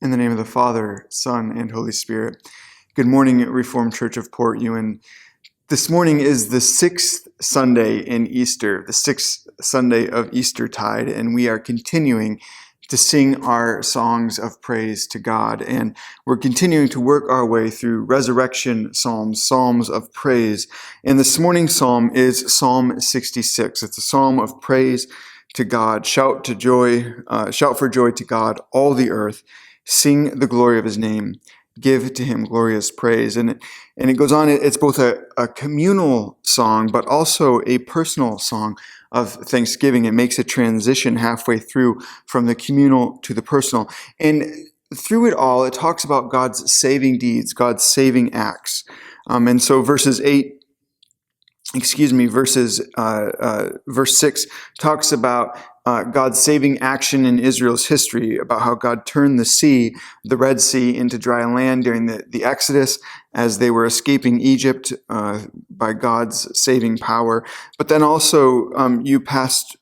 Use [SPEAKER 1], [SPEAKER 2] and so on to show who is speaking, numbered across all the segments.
[SPEAKER 1] In the name of the Father, Son, and Holy Spirit. Good morning, Reformed Church of Port Ewan. This morning is the sixth Sunday in Easter, the sixth Sunday of Eastertide, and we are continuing to sing our songs of praise to God. And we're continuing to work our way through resurrection psalms, psalms of praise. And this morning's psalm is Psalm 66. It's a psalm of praise to God. Shout for joy to God, all the earth. Sing the glory of his name. Give to him glorious praise. And it goes on, it's both a communal song, but also a personal song of thanksgiving. It makes a transition halfway through from the communal to the personal. And through it all, it talks about God's saving deeds, God's saving acts. And so verse 6 talks about God's saving action in Israel's history, about how God turned the Red Sea, into dry land during the Exodus as they were escaping Egypt by God's saving power. But then also we passed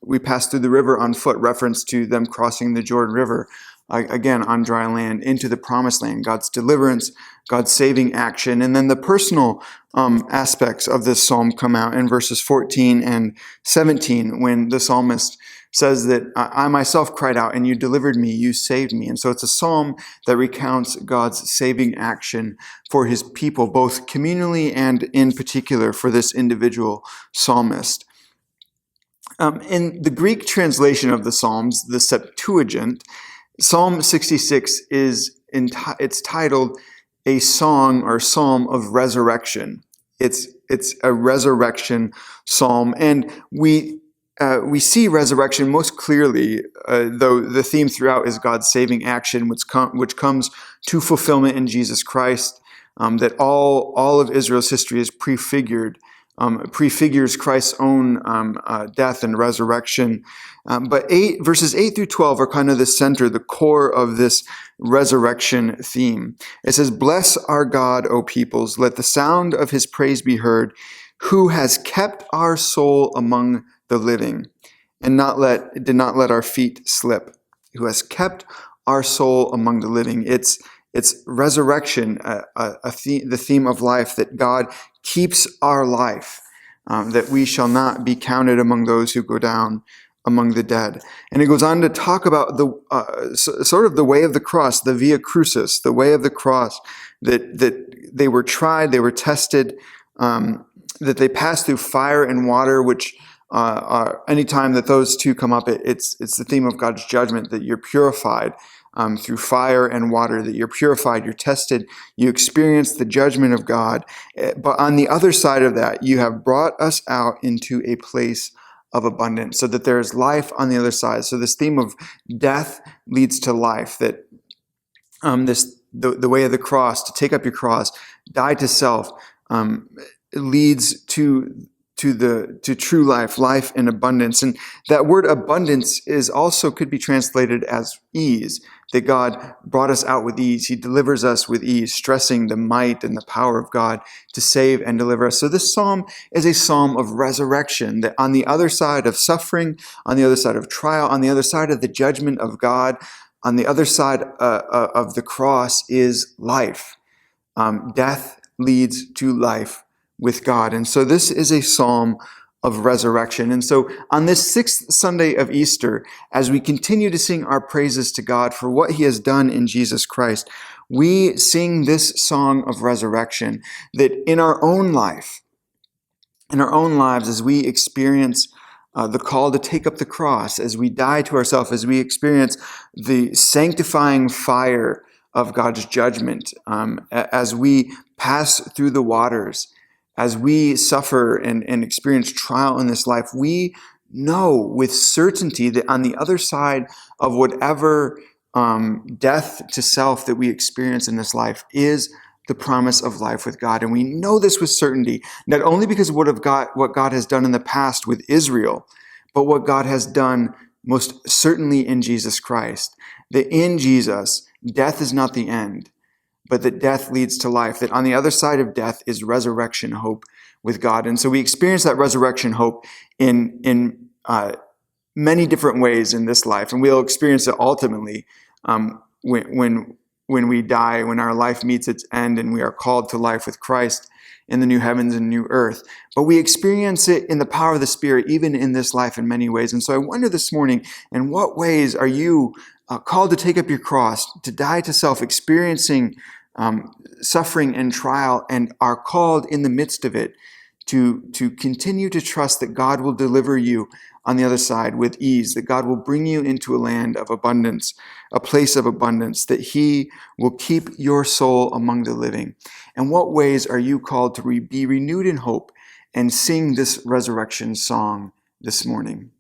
[SPEAKER 1] through the river on foot, reference to them crossing the Jordan River, again on dry land, into the promised land, God's deliverance, God's saving action. And then the personal aspects of this psalm come out in verses 14 and 17, when the psalmist says that I myself cried out and you delivered me, you saved me. And so it's a psalm that recounts God's saving action for his people, both communally and in particular for this individual psalmist. In the Greek translation of the Psalms, the Septuagint, Psalm 66 it's titled a song or psalm of resurrection. It's a resurrection psalm, and we see resurrection most clearly, though the theme throughout is God's saving action, which comes to fulfillment in Jesus Christ. That all of Israel's history is prefigures Christ's own death and resurrection. But verses 8 through 12 are kind of the center, the core of this resurrection theme. It says, "Bless our God, O peoples, let the sound of his praise be heard, who has kept our soul among the living, and did not let our feet slip." Who has kept our soul among the living. It's resurrection, the theme of life, that God keeps our life, that we shall not be counted among those who go down among the dead. And it goes on to talk about the sort of the way of the cross, the Via Crucis, the way of the cross, that they were tried, they were tested, that they passed through fire and water, which anytime that those two come up, it's the theme of God's judgment, that you're purified through fire and water, that you're purified, you're tested, you experience the judgment of God. But on the other side of that, you have brought us out into a place of abundance, so that there is life on the other side. So this theme of death leads to life, that the way of the cross, to take up your cross, die to self, leads to true life in abundance. And that word abundance could be translated as ease, that God brought us out with ease. He delivers us with ease, stressing the might and the power of God to save and deliver us. So this psalm is a psalm of resurrection, that on the other side of suffering, on the other side of trial, on the other side of the judgment of God, on the other side of the cross is life. Death leads to life with God. And so this is a psalm of resurrection. And so on this sixth Sunday of Easter, as we continue to sing our praises to God for what he has done in Jesus Christ, we sing this song of resurrection, that in our own lives, as we experience the call to take up the cross, as we die to ourselves, as we experience the sanctifying fire of God's judgment, as we pass through the waters, as we suffer and experience trial in this life, we know with certainty that on the other side of whatever death to self that we experience in this life is the promise of life with God. And we know this with certainty, not only because of what God has done in the past with Israel, but what God has done most certainly in Jesus Christ. That in Jesus, death is not the end, but that death leads to life, that on the other side of death is resurrection hope with God. And so we experience that resurrection hope in many different ways in this life, and we'll experience it ultimately when when we die, when our life meets its end and we are called to life with Christ in the new heavens and new earth. But we experience it in the power of the Spirit, even in this life in many ways. And so I wonder this morning, in what ways are you called to take up your cross, to die to self, experiencing suffering and trial, and are called in the midst of it to continue to trust that God will deliver you on the other side with ease, that God will bring you into a land of abundance, a place of abundance, that He will keep your soul among the living. And what ways are you called to be renewed in hope and sing this resurrection song this morning?